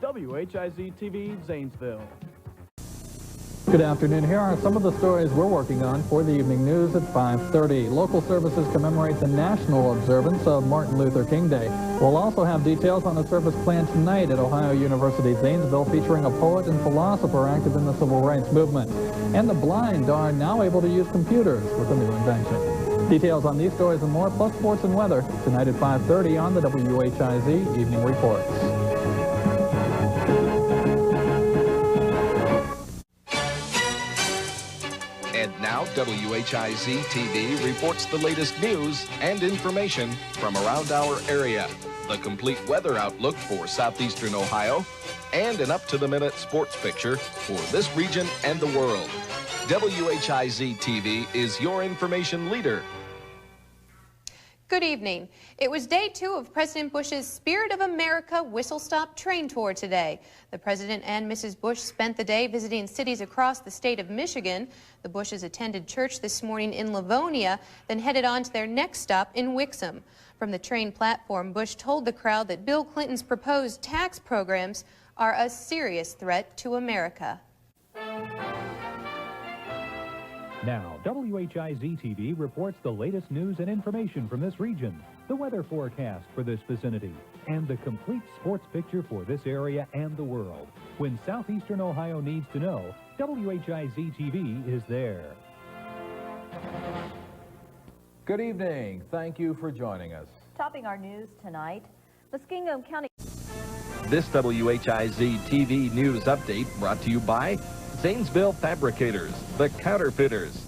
WHIZ-TV Zanesville. Good afternoon. Here are some of the stories we're working on for the evening news at 5:30. Local services commemorate the national observance of Martin Luther King Day. We'll also have details on a service planned tonight at Ohio University Zanesville featuring a poet and philosopher active in the civil rights movement. And the blind are now able to use computers with a new invention. Details on these stories and more, plus sports and weather, tonight at 5:30 on the WHIZ Evening Reports. And now, WHIZ-TV reports the latest news and information from around our area, the complete weather outlook for southeastern Ohio, and an up-to-the-minute sports picture for this region and the world. WHIZ-TV is your information leader. Good evening. It was day 2 of President Bush's Spirit of America whistle-stop train tour today. The President and Mrs. Bush spent the day visiting cities across the state of Michigan. The Bushes attended church this morning in Livonia, then headed on to their next stop in Wixom. From the train platform, Bush told the crowd that Bill Clinton's proposed tax programs are a serious threat to America. Now, WHIZ-TV reports the latest news and information from this region, the weather forecast for this vicinity, and the complete sports picture for this area and the world. When southeastern Ohio needs to know, WHIZ-TV is there. Good evening. Thank you for joining us. Topping our news tonight, Muskingum County. This WHIZ-TV news update brought to you by Zanesville Fabricators, the Counterfeiters.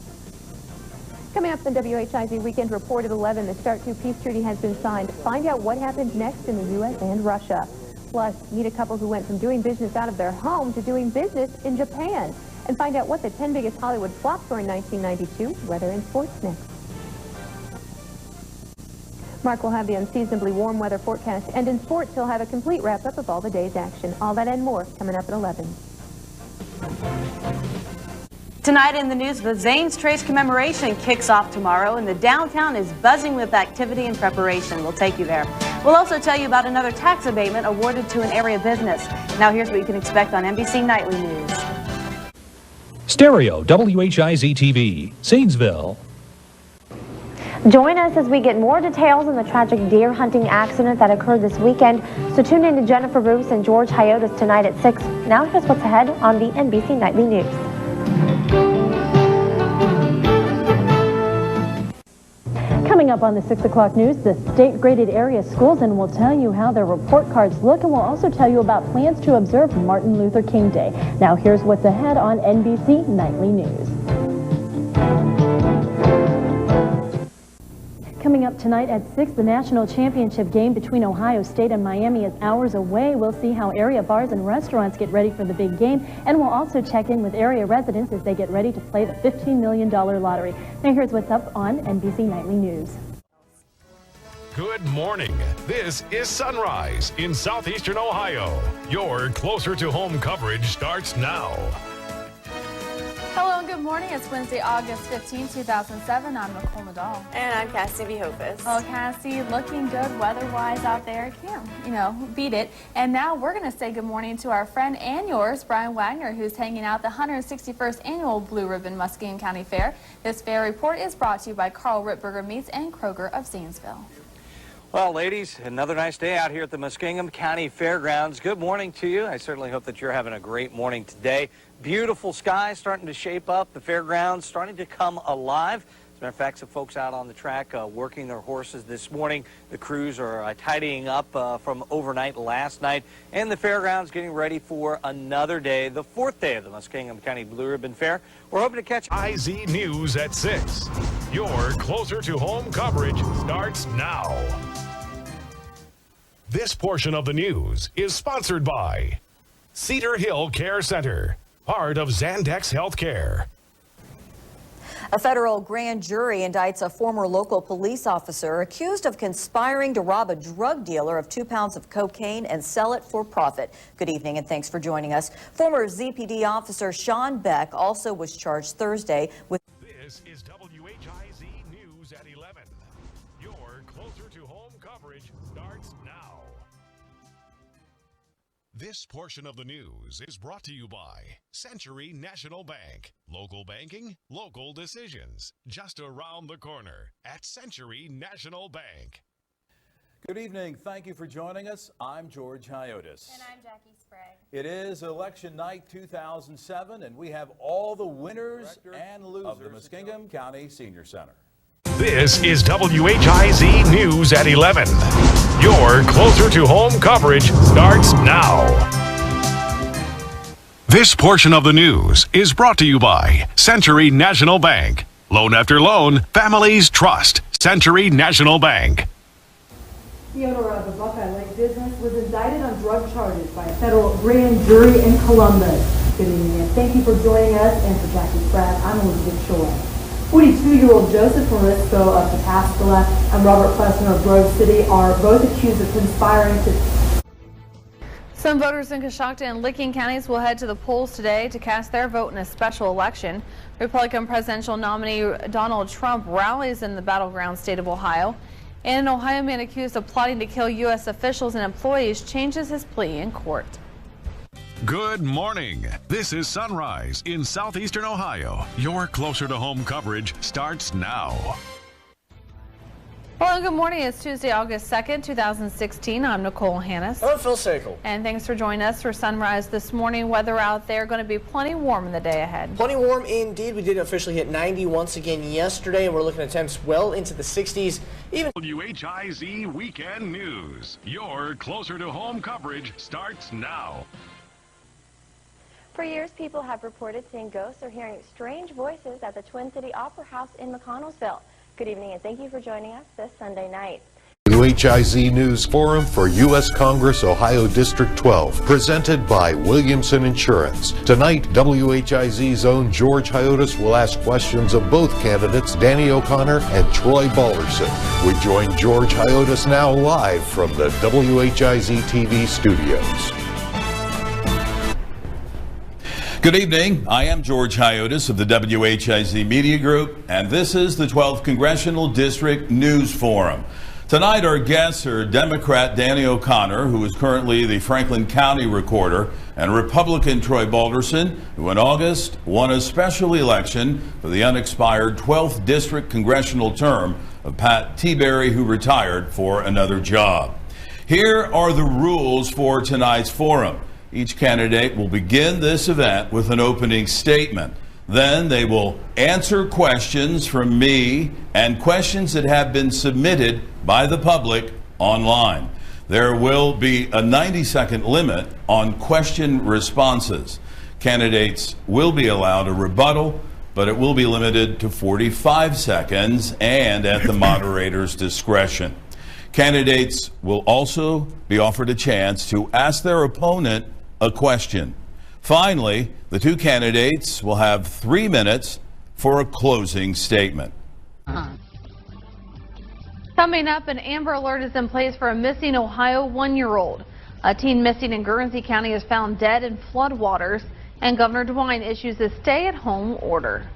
Coming up in WHIZ Weekend Report at 11, the START II peace treaty has been signed. Find out what happens next in the U.S. and Russia. Plus, meet a couple who went from doing business out of their home to doing business in Japan. And find out what the 10 biggest Hollywood flops were in 1992. Weather and sports next. Mark will have the unseasonably warm weather forecast. And in sports, he'll have a complete wrap-up of all the day's action. All that and more coming up at 11. Tonight in the news, the Zanes Trace commemoration kicks off tomorrow, and the downtown is buzzing with activity and preparation. We'll take you there. We'll also tell you about another tax abatement awarded to an area business. Now here's what you can expect on NBC Nightly News. Stereo, WHIZ-TV, Zanesville. Join us as we get more details on the tragic deer hunting accident that occurred this weekend. So tune in to Jennifer Bruce and George Hyotis tonight at 6. Now here's what's ahead on the NBC Nightly News. Coming up on the 6 o'clock news, the state-graded area schools, and we'll tell you how their report cards look, and we'll also tell you about plans to observe Martin Luther King Day. Now here's what's ahead on NBC Nightly News. Coming up tonight at 6, the national championship game between Ohio State and Miami is hours away. We'll see how area bars and restaurants get ready for the big game, and we'll also check in with area residents as they get ready to play the $15 million lottery. Now here's what's up on NBC Nightly News. Good morning. This is Sunrise in southeastern Ohio. Your closer to home coverage starts now. Hello and good morning. It's Wednesday, August 15, 2007. I'm Nicole Nadal. And I'm Cassie Vihofis. Well, Cassie, looking good weather-wise out there. Can't, beat it. And now we're going to say good morning to our friend and yours, Brian Wagner, who's hanging out the 161st Annual Blue Ribbon Muskingum County Fair. This fair report is brought to you by Carl Rittberger Meats and Kroger of Zanesville. Well, ladies, another nice day out here at the Muskingum County Fairgrounds. Good morning to you. I certainly hope that you're having a great morning today. Beautiful skies starting to shape up. The fairgrounds starting to come alive. As a matter of fact, some folks out on the track working their horses this morning. The crews are tidying up from overnight last night. And the fairgrounds getting ready for another day, the 4th day of the Muskingum County Blue Ribbon Fair. We're hoping to catch IZ News at 6. Your closer to home coverage starts now. This portion of the news is sponsored by Cedar Hill Care Center, part of Zandex Healthcare. A federal grand jury indicts a former local police officer accused of conspiring to rob a drug dealer of 2 pounds of cocaine and sell it for profit. Good evening and thanks for joining us. Former ZPD officer Sean Beck also was charged Thursday with... This is WHIZ News at 11. Your closer to home coverage starts now. This portion of the news is brought to you by Century National Bank. Local banking, local decisions. Just around the corner at Century National Bank. Good evening. Thank you for joining us. I'm George Hyotis. And I'm Jackie Sprague. It is election night 2007, and we have all the winners and losers of the Muskingum County Senior Center. This is WHIZ News at 11. Your closer to home coverage starts now. This portion of the news is brought to you by Century National Bank. Loan after loan, families trust Century National Bank. The owner of a Buckeye Lake business was indicted on drug charges by a federal grand jury in Columbus. Good evening, and thank you for joining us. And for Jackie Sprague, I'm Elizabeth Choi. 42-year-old Joseph Morisco of Pascagoula and Robert Plessner of Grove City are both accused of conspiring to... Some voters in Coshocton and Licking counties will head to the polls today to cast their vote in a special election. Republican presidential nominee Donald Trump rallies in the battleground state of Ohio. And an Ohio man accused of plotting to kill U.S. officials and employees changes his plea in court. Good morning. This is Sunrise in Southeastern Ohio. Your closer to home coverage starts now. Well, good morning. It's Tuesday, August 2nd, 2016. I'm Nicole Hannes. I'm Phil Sakel. And thanks for joining us for Sunrise this morning. Weather out there going to be plenty warm in the day ahead. Plenty warm indeed. We did officially hit 90 once again yesterday, and we're looking at temps well into the 60s. Even WHIZ Weekend News. Your closer to home coverage starts now. For years, people have reported seeing ghosts or hearing strange voices at the Twin City Opera House in McConnellsville. Good evening, and thank you for joining us this Sunday night. WHIZ News Forum for U.S. Congress, Ohio District 12, presented by Williamson Insurance. Tonight, WHIZ's own George Hyotis will ask questions of both candidates, Danny O'Connor and Troy Balderson. We join George Hyotis now live from the WHIZ TV studios. Good evening. I am George Hyotis of the WHIZ Media Group, and this is the 12th Congressional District News Forum. Tonight, our guests are Democrat Danny O'Connor, who is currently the Franklin County Recorder, and Republican Troy Balderson, who in August won a special election for the unexpired 12th District Congressional term of Pat Tiberi, who retired for another job. Here are the rules for tonight's forum. Each candidate will begin this event with an opening statement. Then they will answer questions from me and questions that have been submitted by the public online. There will be a 90-second limit on question responses. Candidates will be allowed a rebuttal, but it will be limited to 45 seconds and at the moderator's discretion. Candidates will also be offered a chance to ask their opponent a question. Finally, the two candidates will have 3 minutes for a closing statement. Coming up, an Amber Alert is in place for a missing Ohio 1-year-old. A teen missing in Guernsey County is found dead in floodwaters, and Governor DeWine issues a stay-at-home order.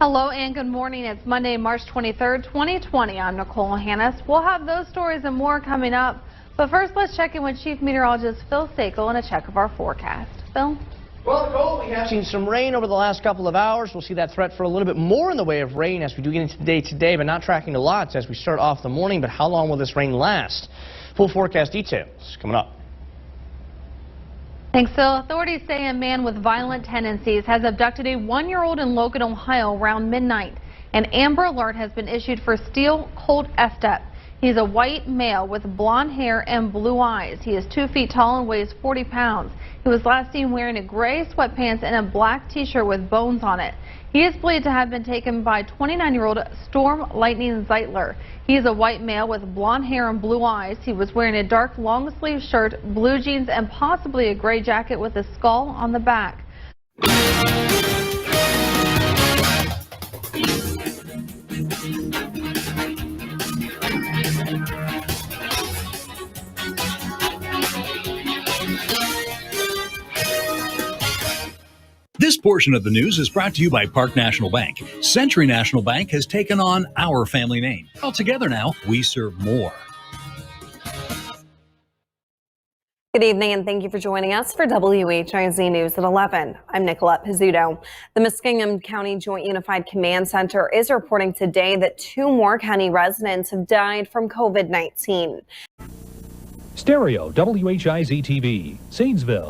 Hello and good morning. It's Monday, March 23rd, 2020. I'm Nicole Hannes. We'll have those stories and more coming up. But first, let's check in with Chief Meteorologist Phil Sakel and a check of our forecast. Phil? Well, Nicole, we have seen some rain over the last couple of hours. We'll see that threat for a little bit more in the way of rain as we do get into the day today, but not tracking a lot as we start off the morning. But how long will this rain last? Full forecast details coming up. Thanks, Phil. Authorities say a man with violent tendencies has abducted a 1-year-old in Logan, Ohio around midnight. An Amber Alert has been issued for Steele Colt Estep. He's a white male with blonde hair and blue eyes. He is 2 feet tall and weighs 40 pounds. He was last seen wearing a gray sweatpants and a black t-shirt with bones on it. He is believed to have been taken by 29-year-old Storm Lightning Zeitler. He is a white male with blonde hair and blue eyes. He was wearing a dark long-sleeve shirt, blue jeans, and possibly a gray jacket with a skull on the back. This portion of the news is brought to you by Park National Bank. Century National Bank has taken on our family name. All together now, we serve more. Good evening and thank you for joining us for WHIZ News at 11. I'm Nicolette Pizzuto. The Muskingum County Joint Unified Command Center is reporting today that 2 more county residents have died from COVID-19. Stereo WHIZ-TV, Zanesville.